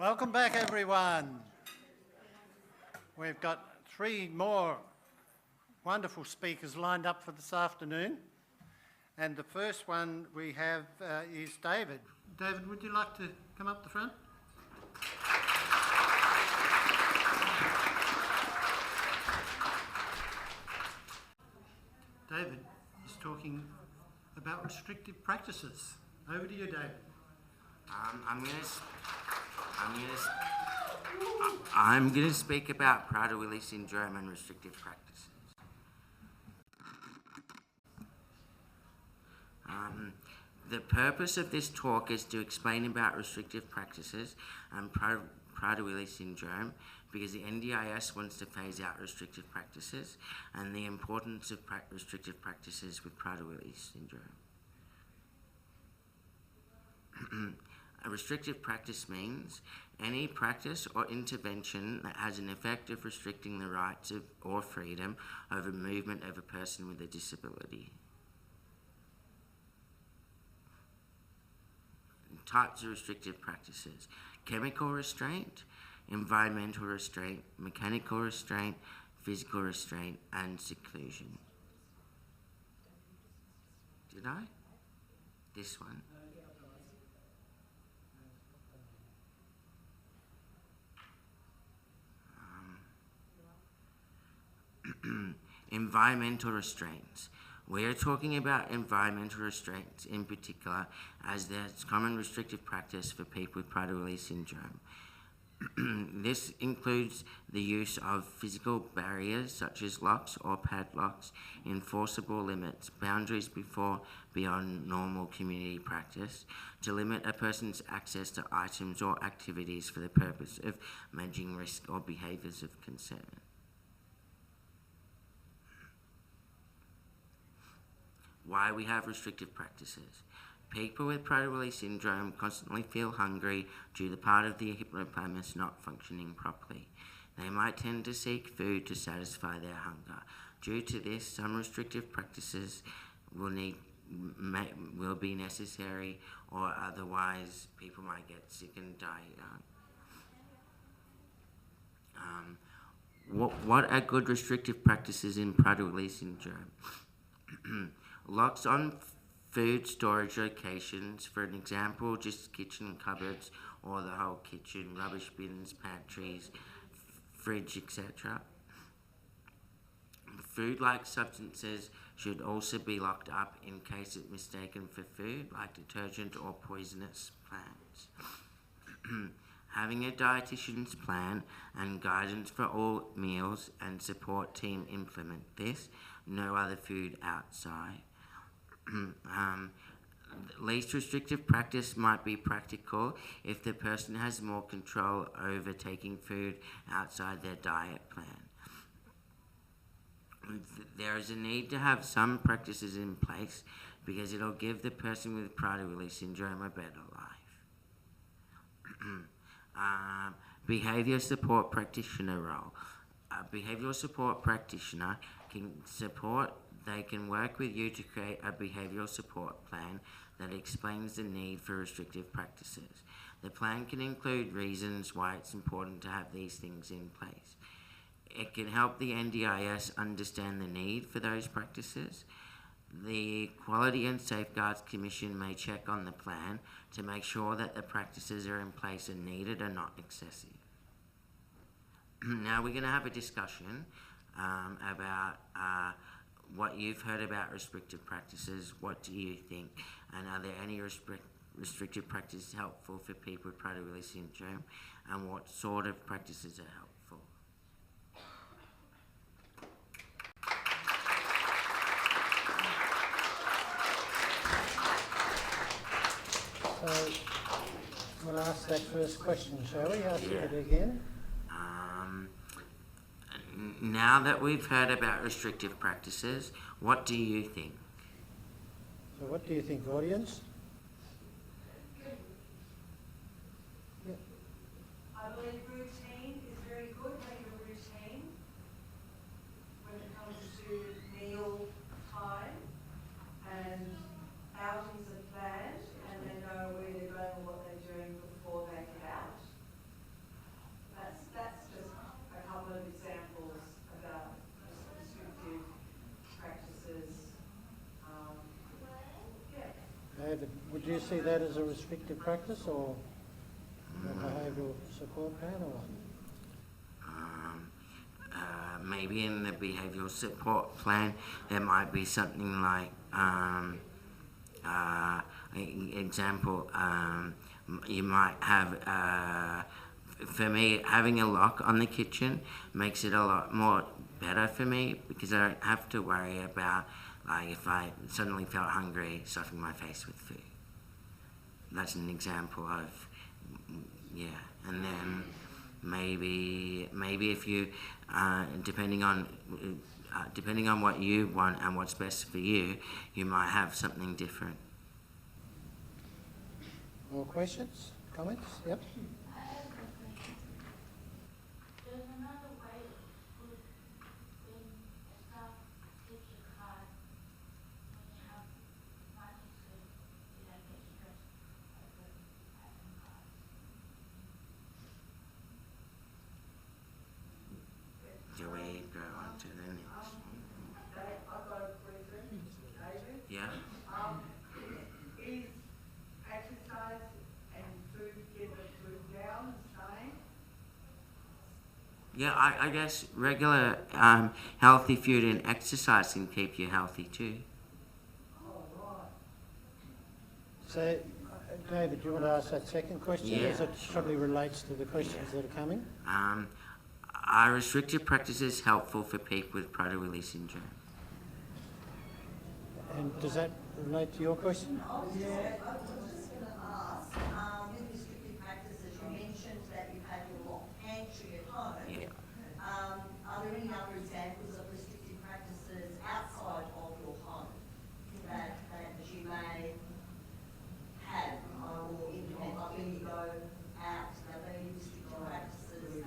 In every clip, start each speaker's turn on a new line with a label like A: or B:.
A: Welcome back, everyone. We've got 3 more wonderful speakers lined up for this afternoon. And the first one we have is David. David, would you like to come up the front? David is talking about restrictive practices. Over to you, David.
B: I'm going to speak about Prader-Willi syndrome and restrictive practices. The purpose of this talk is to explain about restrictive practices and Prader-Willi syndrome, because the NDIS wants to phase out restrictive practices and the importance of restrictive practices with Prader-Willi syndrome. A restrictive practice means any practice or intervention that has an effect of restricting the rights of or freedom over movement of a person with a disability. Types of restrictive practices: chemical restraint, environmental restraint, mechanical restraint, physical restraint, and seclusion. Did I? This one. Environmental restraints. We are talking about environmental restraints in particular, as there's common restrictive practice for people with Prader-Willi syndrome. This includes the use of physical barriers such as locks or padlocks, enforceable limits, boundaries beyond normal community practice, to limit a person's access to items or activities for the purpose of managing risk or behaviours of concern. Why we have restrictive practices. People with Prader-Willi syndrome constantly feel hungry due to part of the hippocampus not functioning properly. They might tend to seek food to satisfy their hunger. Due to this, some restrictive practices will be necessary, or otherwise people might get sick and die young. What are good restrictive practices in Prader-Willi syndrome? Locks on food storage locations, for an example, just kitchen cupboards or the whole kitchen, rubbish bins, pantries, fridge, etc. Food-like substances should also be locked up in case it's mistaken for food, like detergent or poisonous plants. Having a dietitian's plan and guidance for all meals and support team implement this. No other food outside. Least restrictive practice might be practical if the person has more control over taking food outside their diet plan. There is a need to have some practices in place because it'll give the person with Prader-Willi syndrome a better life. Behaviour support practitioner role. A behavioural support practitioner they can work with you to create a behavioural support plan that explains the need for restrictive practices. The plan can include reasons why it's important to have these things in place. It can help the NDIS understand the need for those practices. The Quality and Safeguards Commission may check on the plan to make sure that the practices are in place and needed and not excessive. Now we're going to have a discussion about what you've heard about restrictive practices. What do you think? And are there any restrictive practices helpful for people with Prader-Willi syndrome? And what sort of practices are helpful?
A: So we'll ask that first question, shall we? Ask it again.
B: Now that we've heard about restrictive practices, what do you think?
A: So what do you think, audience?
C: Yeah. I believe routine is very good, having a routine when it comes to meal time, and outings are planned and they know where they're going or what they're doing before they get out.
A: David, would you see that as a restrictive practice or a behavioural support plan or what?
B: Maybe in the behavioural support plan there might be something like, example, you might have, for me, having a lock on the kitchen makes it a lot more better for me because I don't have to worry about, like, if I suddenly felt hungry, stuffing my face with food. That's an example of, yeah. And then maybe if you, depending on what you want and what's best for you, you might have something different.
A: More questions? Comments? Yep.
D: There's another way to put when staff takes your card when you have money so you don't get stressed over having cards.
B: Do we go on to the next?
C: I've got a question, David.
B: Yeah.
C: Is exercise and food, get the food down, the same?
B: Yeah, I guess regular healthy food and exercise can keep you healthy too.
A: So, David, do you want to ask that second question?
B: Yeah.
A: As it probably relates to the questions that are coming.
B: Are restrictive practices helpful for people with Prader-Willi syndrome?
A: And does that relate to your question?
E: I was just going to ask, with restrictive practices, you mentioned that you had your locked pantry at home.
B: Yeah.
E: Are there any other examples of restrictive practices outside of your home that you may have or implement, like when you go out, are there any restrictive practices that you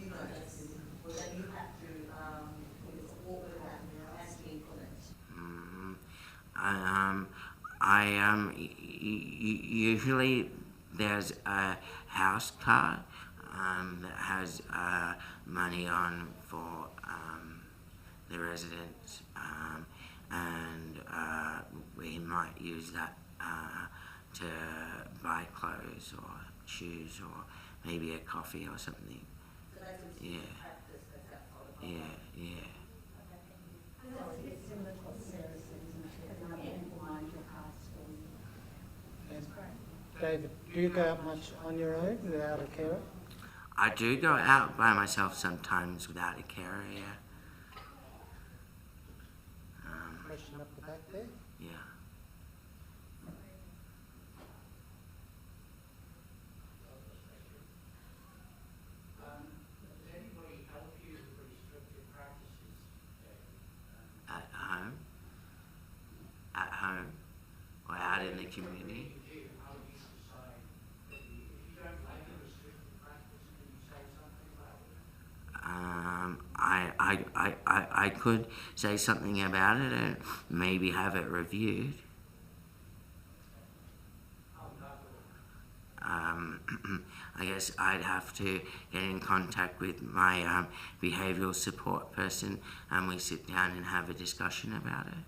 E: notice or that you have to, or that has to implement?
B: Usually there's a house card that has money on for the residents, and we might use that to buy clothes or shoes or maybe a coffee or something.
E: So that's a restrictive practice that's outside of home.
B: Yeah.
F: Similar to what Sarah said, isn't it? Having other people mind your cards for you.
A: And David, do you go out much on your own without a carer?
B: I do go out by myself sometimes without a carer, yeah.
A: Question up the back there.
B: Yeah.
G: Does anybody help you with restrictive practices?
B: At home? At home? Or out in the community?
G: If you do, how do you decide? If you don't like a restrictive practice, can you say something about it?
B: I could say something about it and maybe have it reviewed. I guess I'd have to get in contact with my behavioural support person and we sit down and have a discussion about it.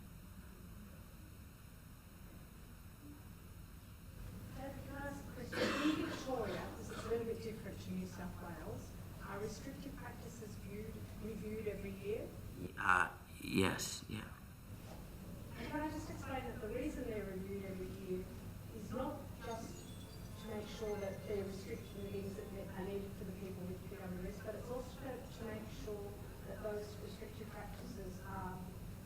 F: David, can I ask a question? In Victoria, this is a little bit different to New South Wales. Are restrictive practices reviewed every year?
B: Yes, yeah.
F: And can I just explain that the reason they're reviewed every year is not just to make sure that they're restricting the things that are needed for the people with PWS, but it's also to make sure that those restrictive practices are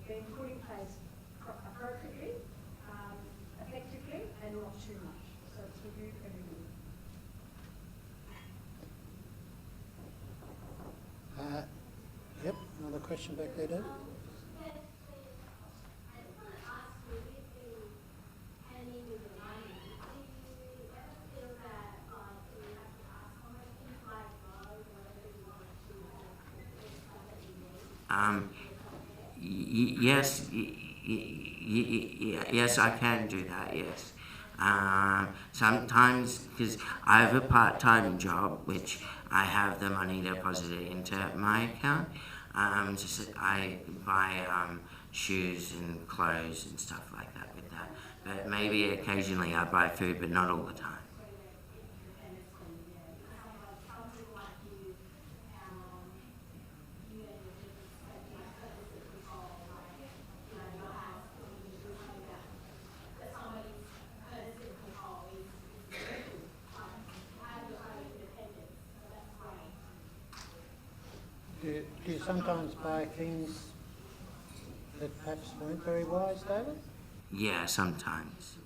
F: being put in place appropriately, effectively, and not too much. So it's reviewed every year.
A: Yep, another question back there, David.
B: Yes, yes, I can do that, yes. Sometimes, because I have a part-time job, which I have the money deposited into my account, I buy shoes and clothes and stuff like that with that. But maybe occasionally I buy food, but not all the time.
A: Do you sometimes buy things that perhaps weren't very wise, David?
B: Yeah, sometimes.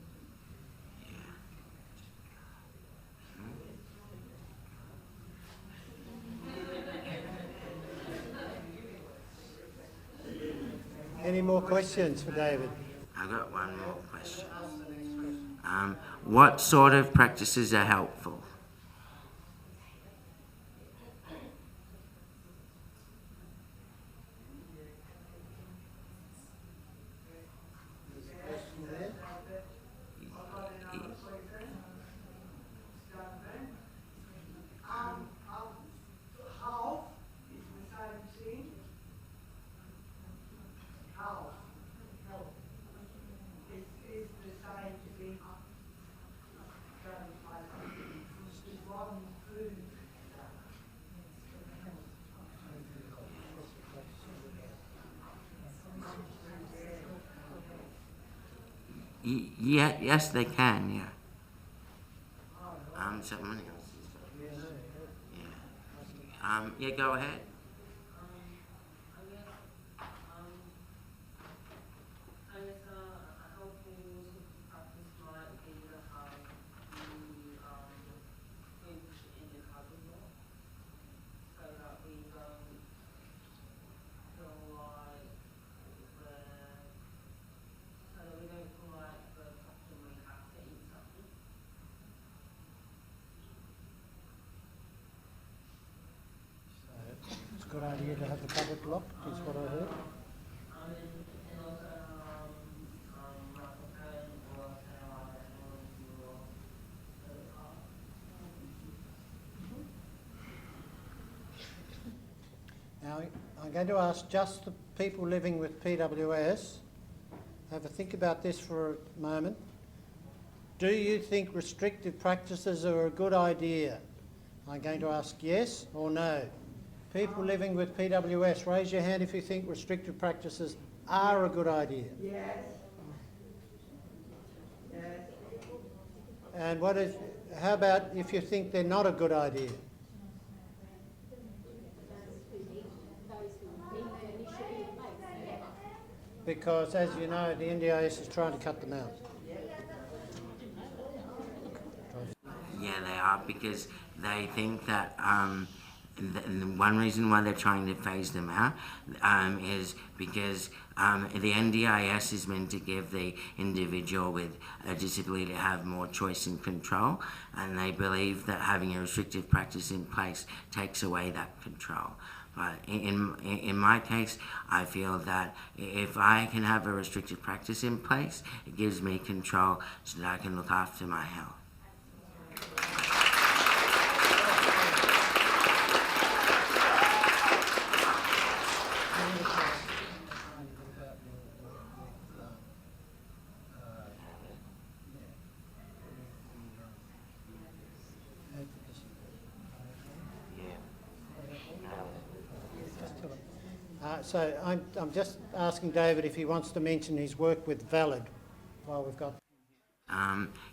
A: Any more questions for David?
B: I've got one more question. What sort of practices are helpful?
C: Half is the same thing. Half. Is the same thing. Just one food.
B: Yeah, yes, they can. Yeah. Someone else. Yeah. Yeah. Go ahead.
A: It's a good idea to have the cupboard locked, is what I heard. Now, I'm going to ask just the people living with PWS, have a think about this for a moment. Do you think restrictive practices are a good idea? I'm going to ask yes or no. People living with PWS, raise your hand if you think restrictive practices are a good idea.
C: Yes. Yes.
A: And how about if you think they're not a good idea? Because, as you know, the NDIS is trying to cut them out.
B: Yeah, they are, because they think that the one reason why they're trying to phase them out is because the NDIS is meant to give the individual with a disability to have more choice and control, and they believe that having a restrictive practice in place takes away that control. But in my case, I feel that if I can have a restrictive practice in place, it gives me control so that I can look after my health.
A: So I'm just asking David if he wants to mention his work with Valid while we've got...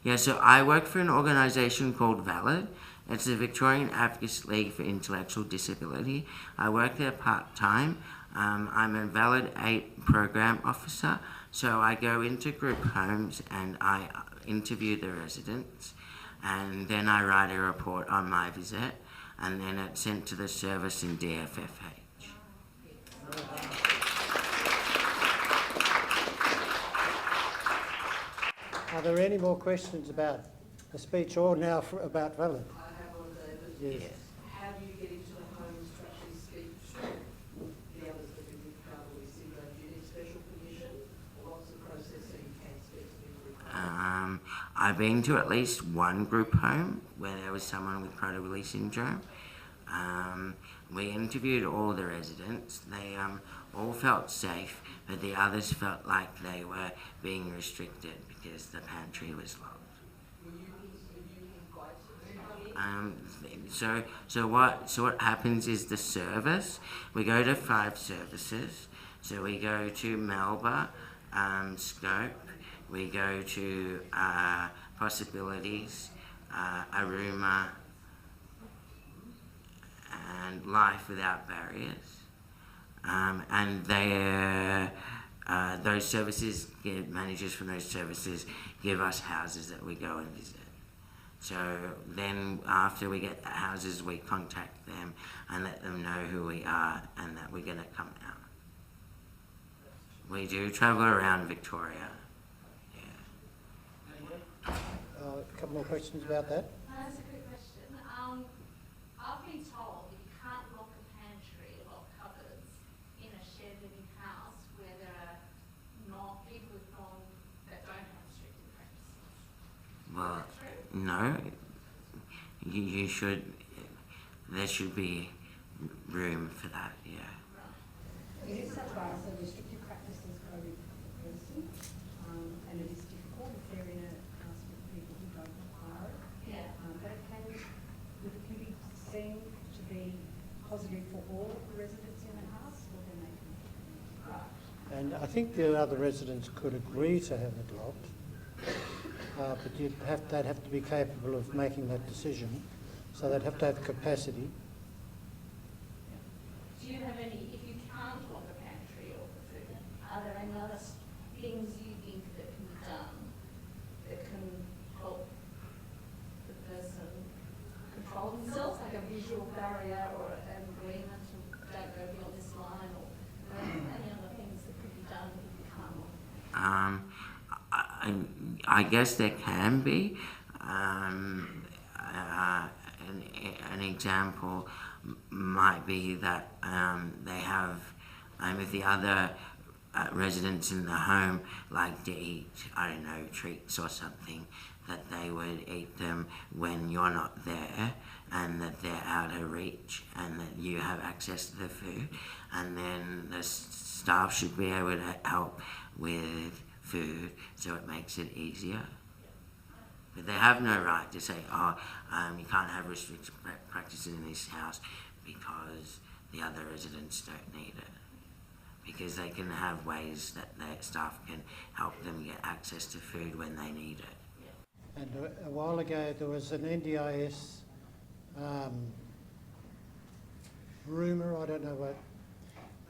B: Yeah, so I work for an organisation called Valid. It's the Victorian Advocacy League for Intellectual Disability. I work there part-time. I'm a Valid 8 program officer, so I go into group homes and I interview the residents, and then I write a report on my visit, and then it's sent to the service in DFFH.
A: Are there any more questions about the speech or now about Valid?
H: I have one, David.
A: Yes.
H: How do you get into the homes to actually speak to the others living with Prader-Willi syndrome? Do you need special permission? Or what's the process so you can speak to people with Prader-Willi?
B: I've been to at least one group home where there was someone with Prader-Willi syndrome. We interviewed all the residents. They all felt safe, but the others felt like they were being restricted because the pantry was locked. So what happens is the service. We go to 5 services. So we go to Melba, Scope. We go to Possibilities, Aruma, and Life Without Barriers. And those services, managers from those services give us houses that we go and visit. So then after we get the houses, we contact them and let them know who we are and that we're going to come out. We do travel around Victoria. Yeah.
A: A couple more questions about that.
I: That's a good question. I've been told that you can't lock a pantry, lock cupboards in a shared living house where there are not people that don't have restricted practices.
B: Well,
I: Is that true?
B: no. You should. There should be room for that. Yeah.
F: It is such a restrictive practices go with the person, and it is difficult if they're in a house with people who don't require it.
I: Yeah.
F: But it can be seen to be positive for all of the residents in the house, or then they can. Right.
A: And I think the other residents could agree to have it locked, but they'd have to be capable of making that decision. So they'd have to have capacity.
I: Do you have any, if you can't lock a pantry or the food, are there any other things you think that can be done that can help the person control themselves, like a visual barrier or an agreement to don't go beyond this line, or any other things that could be done if you can't lock?
B: I guess there can be. An example might be that they have, if the other residents in the home like to eat, I don't know, treats or something, that they would eat them when you're not there and that they're out of reach and that you have access to the food, and then the staff should be able to help with food so it makes it easier. But they have no right to say, you can't have restricted practices in this house because the other residents don't need it. Because they can have ways that their staff can help them get access to food when they need it.
A: And a while ago there was an NDIS rumour, I don't know what,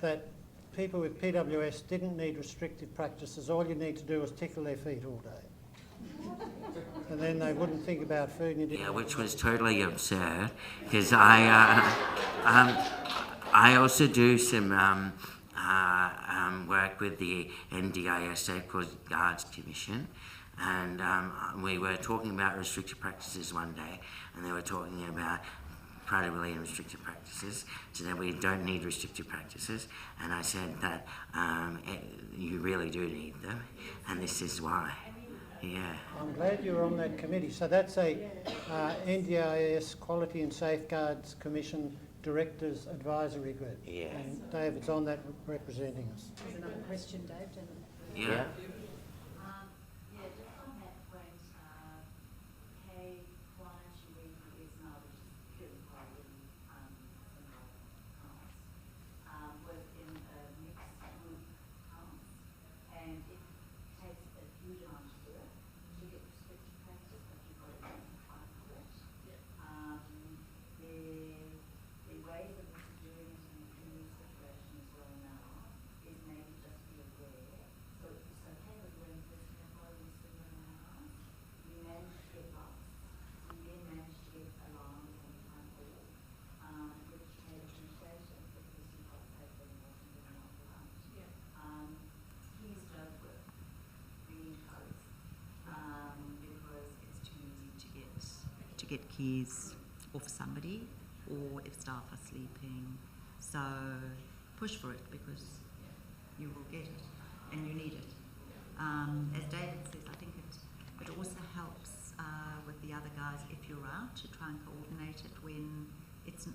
A: that people with PWS didn't need restrictive practices. All you need to do is tickle their feet all day. And then they wouldn't think about food. And you didn't
B: Which was totally absurd, because I also do some work with the NDIS Safeguards Guards Commission, and we were talking about restrictive practices one day, and they were talking about primarily in restrictive practices, so that we don't need restrictive practices, and I said that you really do need them, and this is why. Yeah.
A: I'm glad you're on that committee. So that's a NDIS Quality and Safeguards Commission Directors Advisory Group.
B: Yeah.
A: And David's on that representing us.
F: There's another question, Dave.
B: Yeah.
D: Yeah, just on that point, client you read is now, which is purely private was in a mixed group house, and it takes a huge amount to do it to get restricted practice, but you've got to fight for it. The ways in which doing it in this situation as well now is maybe just be aware. So it's okay with when this temporary similar in our house, we managed to get lost. We then managed to get alarms and time call, which made appreciation because you've got to pay for the washing and all the lunch. Keys don't work, green codes, because it's too easy to get keys off somebody, or if staff are sleeping. So push for it because you will get it and you need it. As David says, I think it also helps with the other guys if you're out to try and coordinate it when it's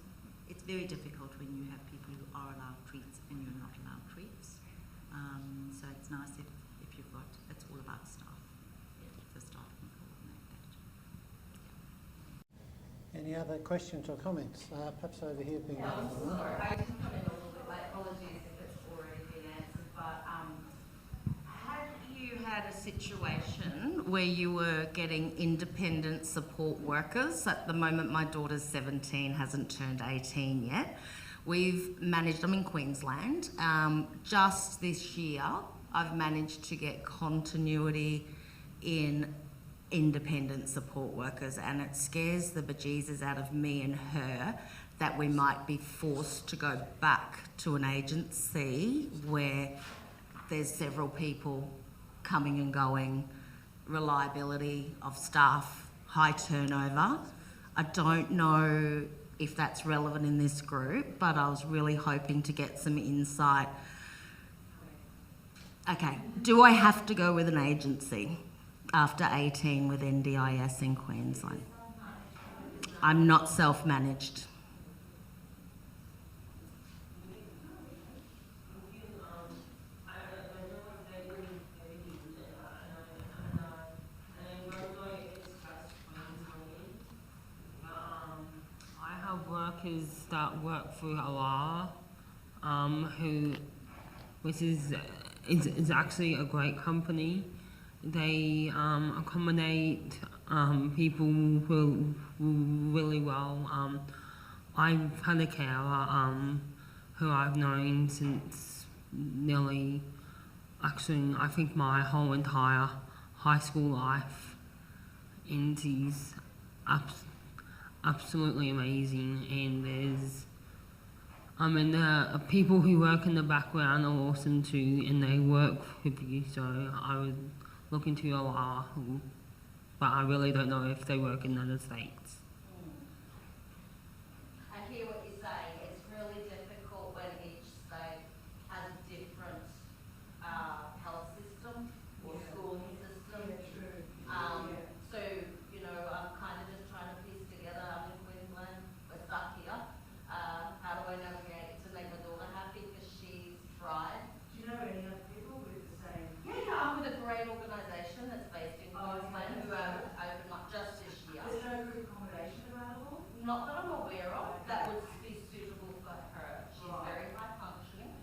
J: it's very difficult when you have people who are allowed treats and you're not allowed treats. So it's nice if you've got, it's all about staff. The staff can coordinate that.
A: Any other questions or comments? Perhaps over here being.
I: Sorry, I just come in a little bit late. Apologies if it's already been answered, but have you had a situation where you were getting independent support workers? At the moment, my daughter's 17, hasn't turned 18 yet. We've managed, I'm in Queensland, just this year, I've managed to get continuity in independent support workers, and it scares the bejesus out of me and her that we might be forced to go back to an agency where there's several people coming and going, reliability of staff, high turnover. I don't know if that's relevant in this group, but I was really hoping to get some insight. Okay, do I have to go with an agency after 18 with NDIS in Queensland? I'm not self-managed.
K: Workers that work for OWLA, which is actually a great company. They accommodate people really well. I've had a carer who I've known since nearly, actually I think my whole entire high school life, and he's absolutely amazing. And there's the people who work in the background are awesome too, and they work with you, so I would look into OWLA, but I really don't know if they work in other states.
I: I hear what you're saying. It's really difficult when each state has a different health system or schooling system. So, you know, I'm kind of just trying to piece together, I'm in Queensland, we're stuck here. How do I navigate to make my daughter happy because she's tried?
C: Do you know any other people with the same?
I: Yeah, I'm with a great organisation that's based in Queensland who have opened up just this year.
C: There's no group accommodation available?
I: Not that I'm aware of, that would be suitable for her. She's very high functioning.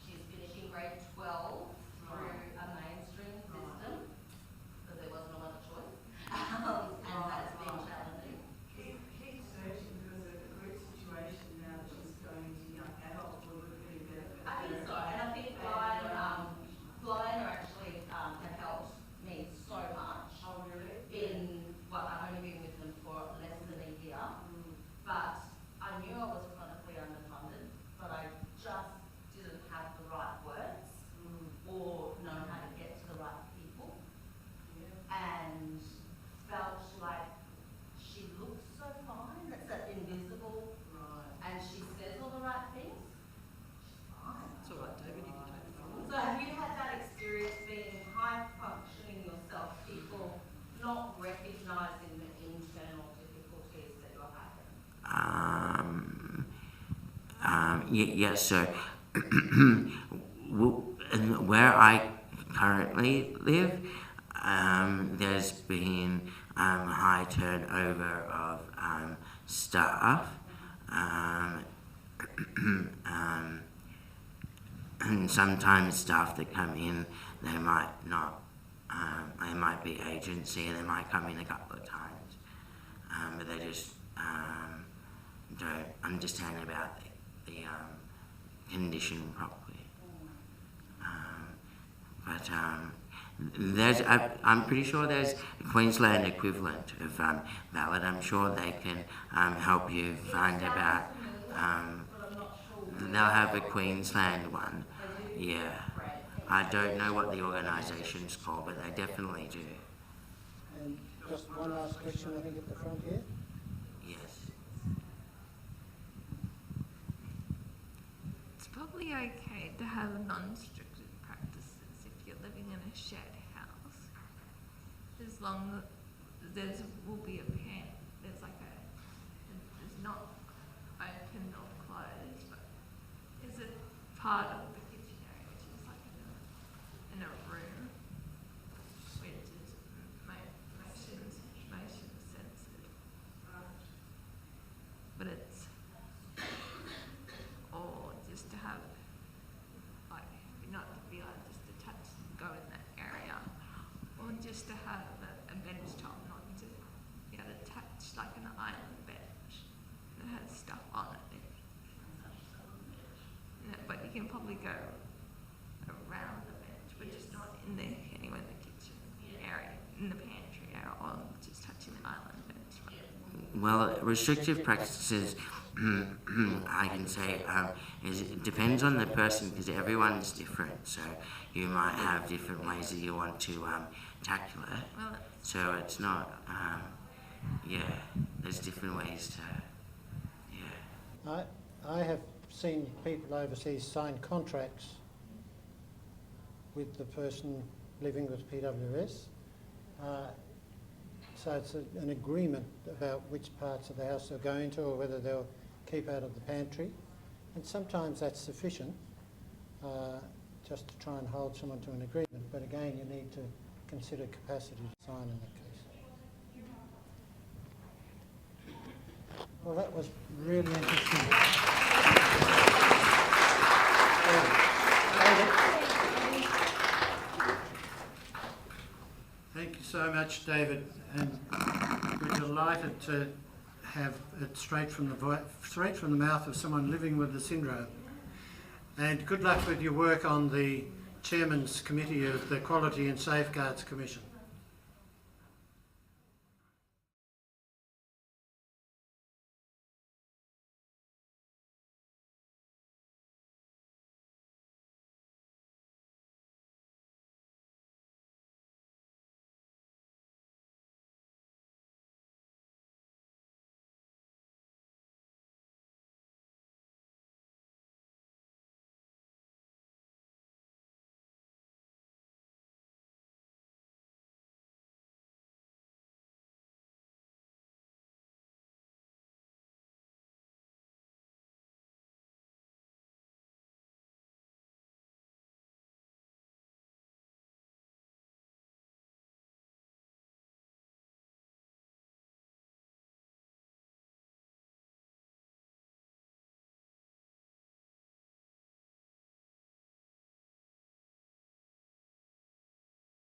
I: She's finishing grade 12 through a mainstream system, because there was no other choice. And that's been challenging.
C: Keep searching, because of the group situation now that she's going into young adult would really benefit.
I: I think so, and I think Blind actually have helped me so much.
C: Oh, really?
I: Well, I've only been with them for less than a year, but I knew I was chronically underfunded, but I just didn't have the right words or know how to get to the right people, and felt like she looks so fine. That's that invisible, and she says all the right things. She's fine.
H: It's all right, David, you can take the floor.
I: So have you had that experience being high functioning yourself, people not recognising the internal difficulties that you're having?
B: Yes, so where I currently live, there's been high turnover of staff, and sometimes staff that come in, they might not, they might be agency and they might come in a couple of times, but they just don't understand about the condition properly. But there's, I'm pretty sure there's a Queensland equivalent of Ballot. I'm sure they can help you find about, they'll have a Queensland one, yeah. I don't know what the organisation's called, but they definitely do.
A: And just one last question, I think, at the front here.
B: Yes.
L: It's probably okay to have non-restricted practices if you're living in a shared house, as long as there will be a pen. There's like a, it's not open or
B: Well, restrictive practices, I can say, it depends on the person because everyone's different. So you might have different ways that you want to tackle it.
L: Well,
B: So it's not, there's different ways to,
A: I have seen people overseas sign contracts with the person living with PWS. So it's an agreement about which parts of the house they're going to or whether they'll keep out of the pantry. And sometimes that's sufficient just to try and hold someone to an agreement. But again, you need to consider capacity to sign in that case. Well, that was really interesting. Thank you so much, David, and we're delighted to have it straight from the mouth of someone living with the syndrome. And good luck with your work on the Chairman's Committee of the Quality and Safeguards Commission.